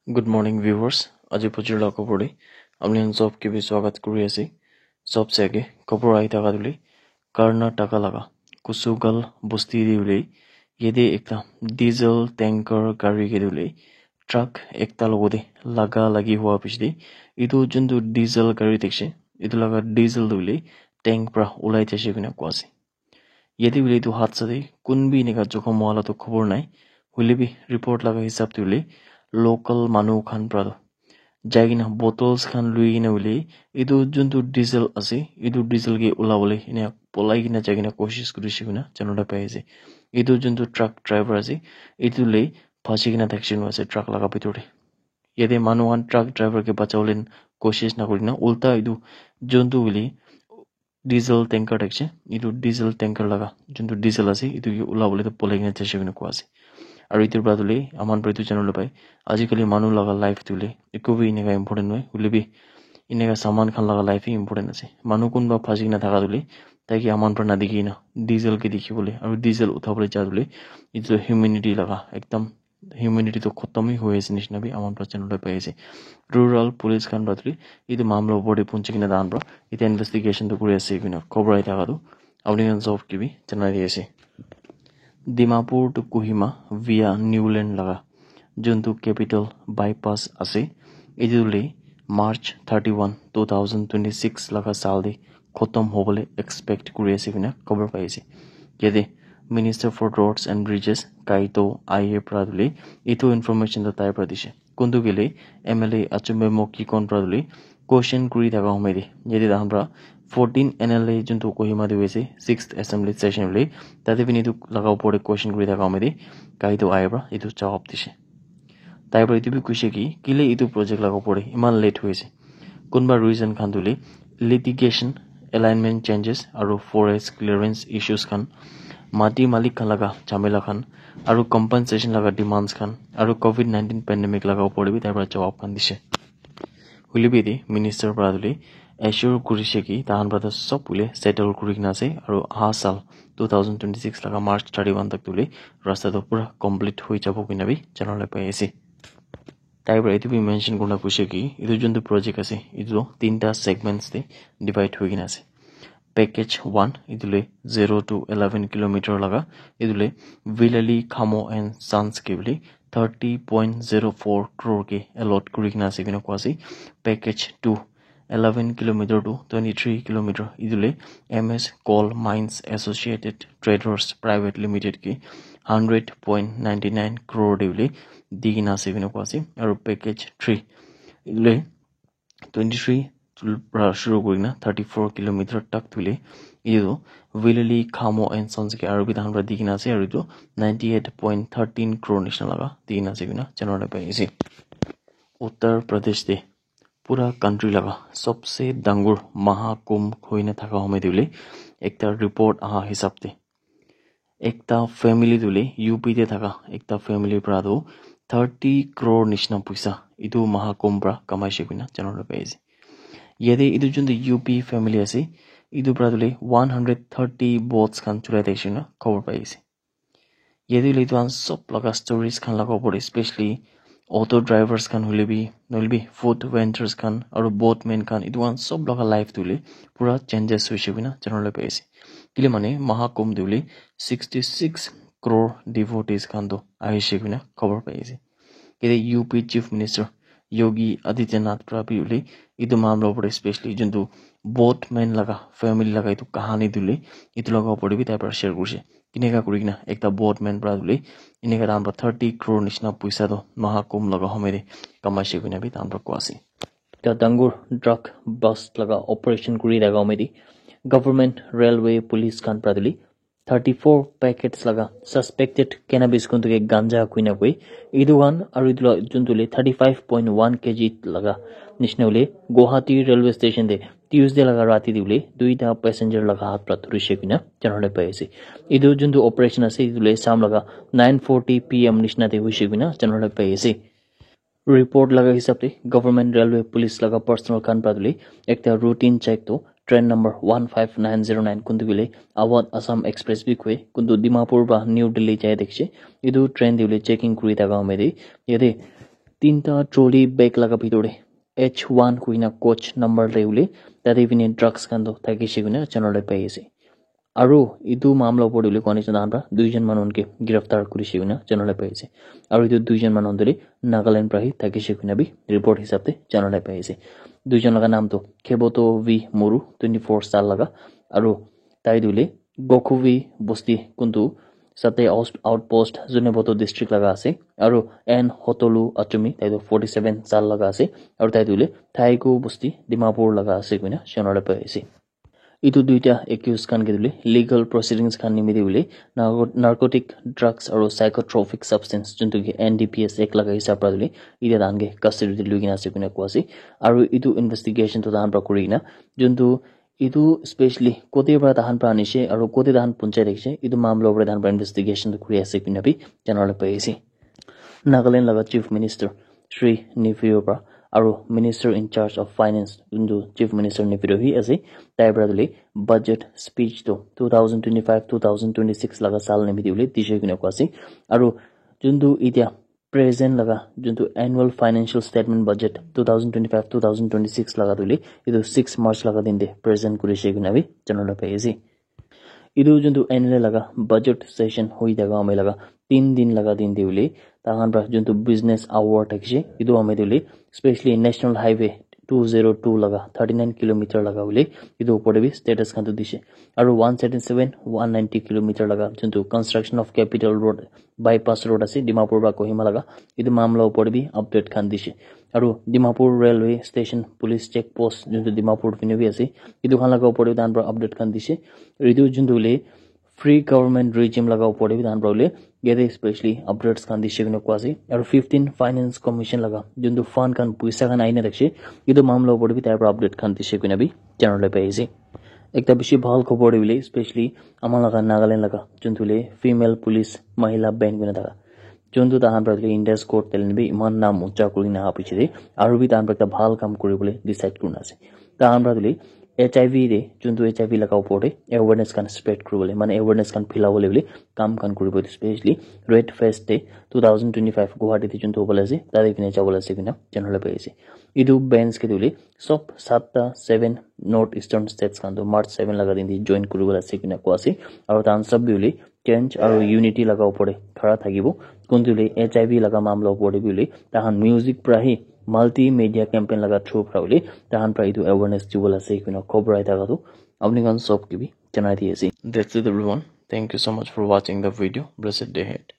Good morning viewers. Aji pujir la kopori. Amlian job ke bi swagat kuri ase. Job se age kopor ai taka duli. Karnataka laga Kusugal busti di uli. Yede ekta diesel tanker gari ke duli. Truck ekta logode laga lagi hua pichdi. Itu jundu diesel gari dekshe. Itu laga diesel duli tank pra ulai chashe guna kwase. Yede uli tu hadsa de kunbi nega jokhom wala to khobor nai. Huli bi report laga hisab uli local manu khan prado jagina bottles khan luigina uli idu juntu diesel ase idu diesel ge ulawole ina polai gina jagina koshish kurishi guna chanoda paise idu juntu truck driver ase idu le phachi gina thakshinu ase truck laga bitore yede manu khan truck driver ke bachawlen koshish na kurina ulta idu juntu uli diesel tanker thakse idu diesel tanker laga juntu diesel ase idu ge ulawole to polai gina chashigina ko ase আৰু ইটোৰ পৰা তুলি আমাৰ প্ৰতি জানিবলৈ পাই আজিকালি মানুহ লগা লাইফ তুলি একো বি ইনেকা ইম্পৰ্টেণ্ট নহয় হুলিবি ইনেকা সামান খান লগা লাইফ ইম্পৰ্টেণ্ট আছে মানুহ কোনবা ফাজি না থাকা তুলি তাইকি আমাৰ পৰা নাদিকি না ডিজেল কে দেখিবলৈ আৰু ডিজেল উঠাবলৈ যা তুলি ইটো হিউমিনিটি লগা একদম হিউমিনিটি তো খতমই হৈ আছে নিচিনা বি আমাৰ পৰা জানিবলৈ পাই আছে ৰুৰাল পুলিচ খান পৰা তুলি ইটো মামলা ওপৰতে পুঞ্চি কিনা দান পৰা এতিয়া ইনভেষ্টিগেশ্যনটো কৰি আছে কিনা খবৰ আহি থাকাটো আপুনি জব কিবি জনাই দি আছে Dimapur to Kohima via Newland laga juntu capital bypass ase idule March 31 2026 laga salde khotom hobole expect kuri ase kina cover paise yede Minister for Roads and Bridges Kaito IA pradule ito information da tai pradishe kundu gele MLA achumbe moki kon pradule question kuri daga homede yede dambra 14 NLA juntu Kohima de wese 6th assembly session le tade bini tu lagao pore question kuri daga homede kaito aibra itu jawab dishe taibra itu bi kushe ki kile itu project lagao pore iman late hoise kunba reason khan dule litigation alignment changes aru forest clearance issues khan mati malik khan laga chamela khan aru compensation laga demands khan aru covid-19 pandemic lagao pore bi taibra jawab khan dishe hulibidi minister pradule assure kurise ki tahan brother sob ule settle kurikna ase aru ha sal 2026 laga March 31 tak tule rasta to pura complete hoi jabo kina bi janole pai ase taibra etu bi mention kurna kushe ki idu juntu project ase idu tinta segments te divide hoi kina ase package 1 idule 0 to 11 kilometer laga idule Villali Khamo and Sons ke bile 30.04 crore ke allot kurikna ase kina kwase package 2 11 kilometer to 23 kilometer idule MS Coal Mines Associated Traders Private Limited ki 100.99 crore devile digina sevino kwase aru package 3 idule 23 pra shuru gorina 34 kilometer tak tule idu Villali Khamo and Sons ke aru bidan pra digina ase aru idu 98.13 crore nishna laga digina sevina janora pai ase Uttar Pradesh de पूरा country लगा सबसे डांगुर महाकुंभ होइने थाका होमे दिले एकटा report आहा हिसाब ते एकटा फैमिली दिले यूपी ते थाका एकटा फैमिली प्रादो 30 करोड़ निशना पैसा इदु महाकुंभ प्रा कमाइसे कुना जनर पाइसे यदि इदु जुन यूपी फैमिली आसे इदु प्रादले 130 बोट्स खान चुराइ देसिना खबर पाइसे यदि लेतुन सब लगा स्टोरीज खान लगा पड़े specially auto drivers can will be food vendors can or boatmen can it one sob loga life tule pura changes hoise bina generally paise kile mane mahakumbh dule 66 crore devotees can do aise bina cover paise kile UP chief minister Yogi Adityanath Prabhu idu mamlo pore especially juntu boatmen laga family laga itu kahani dule itu laga pore bi tai par share kurse किनेका कुरिना एकटा boatman प्रादुले इनेका दाम 30 करोड़ निशना पैसा दो महाकुंभ लगा हमेरे कमाइसे गुना भी दाम quasi the दंगुर drug bast लगा operation कुरी लगा हमेरी गवर्नमेंट रेलवे पुलिस कान प्रादुले 34 पैकेट्स लगा सस्पेक्टेड कैनबिस कुंतुके गांजा कुइना कोइ इदुवान अरु इदुला जुनतुले 35.1 केजी लगा निशनौले गुवाहाटी रेलवे स्टेशन दे ट्यूसडे लगा राति दिउले दुईटा पैसेंजर लगा हात प्रतुरिसे किना जनले पाइसे इदु जुनतु ऑपरेशन असे इदुले साम लगा 9:40 PM निशना ते होइसे किना जनले पाइसे रिपोर्ट लगा हिसाब से गवर्नमेंट रेलवे पुलिस लगा पर्सनल कान प्रादुले एकटा रूटीन चेक तो ट्रेन नंबर 15909 कुंदुले अवध असम एक्सप्रेस भी खुए कुंदु दिमापुर बा न्यू दिल्ली जाय देखछे इदु ट्रेन दिउले चेकिंग कुरि दागा मेदे यदि তিনটা ট্রলি ব্যাগ লাগা ভিতরে H1 কুইনা কোচ নাম্বার লেউলে তাতে পিনে ড্রাগস কান্দ থাকি সেগুনে চ্যানেলে পেয়েছে আৰু ইটো মামলা পৰিলে কনিজন আমৰা দুইজন মানুহকে গ্ৰেফতাৰ কৰি সেগুনা চ্যানেলে পেয়েছে আৰু ইটো দুইজন মানুহ ধৰি নাগালেণ্ড প্ৰাহি থাকি সেগুনাবি ৰিপৰ্ট হিচাপে চ্যানেলে পেয়েছে দুইজন লগা নামটো খেবতো ভি মৰু 24 সাল লগা আৰু তাই দুলে গকুভি বস্তি কোনটো সাথে আউটপোষ্ট জুনেবতো ডিস্ট্ৰিক্ট লগা আছে আৰু এন হতলু আচমি তাই 47 সাল লগা আছে আৰু তাই দুলে থাইকো বস্তি ডিমাপুৰ লগা আছে কিনা চ্যানেলে পেয়েছে ইটো দুইটা একিউজ খান গেদুলে লিগেল প্ৰসিডিংস খান নিমিদি বুলি নাৰ্কোটিক ড্ৰাগছ আৰু সাইকোট্ৰপিক সাবস্টেন্স যোনটো কি NDPS এক লগা হিচাপ ৰাদুলে ইটা দানগে কাস্টডি লৈ কিনা আছে কিনা কোৱাছি আৰু ইটো ইনভেষ্টিগেশ্যন তো দান পৰা কৰি কিনা যোনটো ইটো স্পেশালি কোতে পৰা দান পৰা আনিছে আৰু কোতে দান পঞ্চায়ত দেখিছে ইটো মামলা ওপৰত দান পৰা ইনভেষ্টিগেশ্যন তো কৰি আছে কিনা বি জানলে পাইছে নাগালেণ্ড লগা চিফ মিনিষ্টাৰ শ্ৰী নিফিঅ'পা আৰু minister in charge of finance যোনটো চিফ মিনিষ্টাৰ নিফিঅ'হি আছে তাইৰ পৰা দিলে বাজেট স্পীচ তো 2025-2026 লগা সাল নিমিদি বুলি দিছে কিনে কোৱাছি আৰু যোনটো এতিয়া প্ৰেজেন্ট লগা যোনটো এনুৱেল ফাইনেন্সিয়েল ষ্টেটমেন্ট বাজেট 2025-2026 লগা দিলে ইটো 6 মাৰ্চ লগা দিন দে প্ৰেজেন্ট কৰিছে কিনে আমি জানলে পাইছি ইটো যোনটো এনুৱেল লগা বাজেট সেশন হৈ থাকা আমি লগা 3 দিন লগা দিন দিউলি তাহান পৰা যোনটো বিজনেস আৱাৰ থাকিছে ইটো আমি দিউলি স্পেশালি নেশনাল হাইৱে 202 লগা 39 কিলোমিটাৰ লগা বুলি ইটো ওপৰে বি ষ্টেটাস খানটো দিছে আৰু 177-190 কিলোমিটাৰ লগা যোনটো construction of capital road bypass road আছে ডিমাপুৰ বা কোহিমা লগা ইটো মামলা ওপৰে বি আপডেট খান দিছে আৰু Dimapur railway station police check post যোনটো ডিমাপুৰ পিনবি আছে ইটো খান লগা ওপৰে দান পৰা আপডেট খান দিছে ৰিডিউ যোনটো লে free government regime laga upore bi dan problem yete especially updates kan dishe kino kwasi aru 15 finance commission laga jundu fund kan puisa kan aina rakhe idu mamla upore bi tar update kan dishe kino bi channel le paise ekta bishi bhal khobor bile especially amala laga Nagaland laga jundu le female police mahila ban kina daga jundu tahan pra India's court telen bi iman nam ucha kuri na apichide aru bi tan pra bhal kam koribole decide kurna ase tahan pra HIV रे जोंतो HIV लगा उपरे awareness kan spread करबले माने awareness kan फिलाबले बले काम kan करिबो specially red fest day 2025 Guwahati তে जोंतो बले আছে তারে কিনে যাবলে আছে কিনা চ্যানেলে পেয়েছে ইদু বেন্স কে দিলে সব 7 নর্থ ইস্টার্ন স্টেটস kan তো মার্চ 7 লাগা দিন দি জয়েন করিবলে আছে কিনা কোয়াছি আৰু তান সব বিলি চেঞ্জ আৰু ইউনিটি লাগা উপৰে খৰা থাকিবো কোনদিলে HIV লাগা মামলা উপৰে বিলি তাহান music প্ৰাহি multimedia campaign laga through prawle tahan pra itu awareness jubala se kuno khobrai daga tu apni kan sob ki bi janai diye that's it everyone. Thank you so much for watching the video. Blessed day ahead.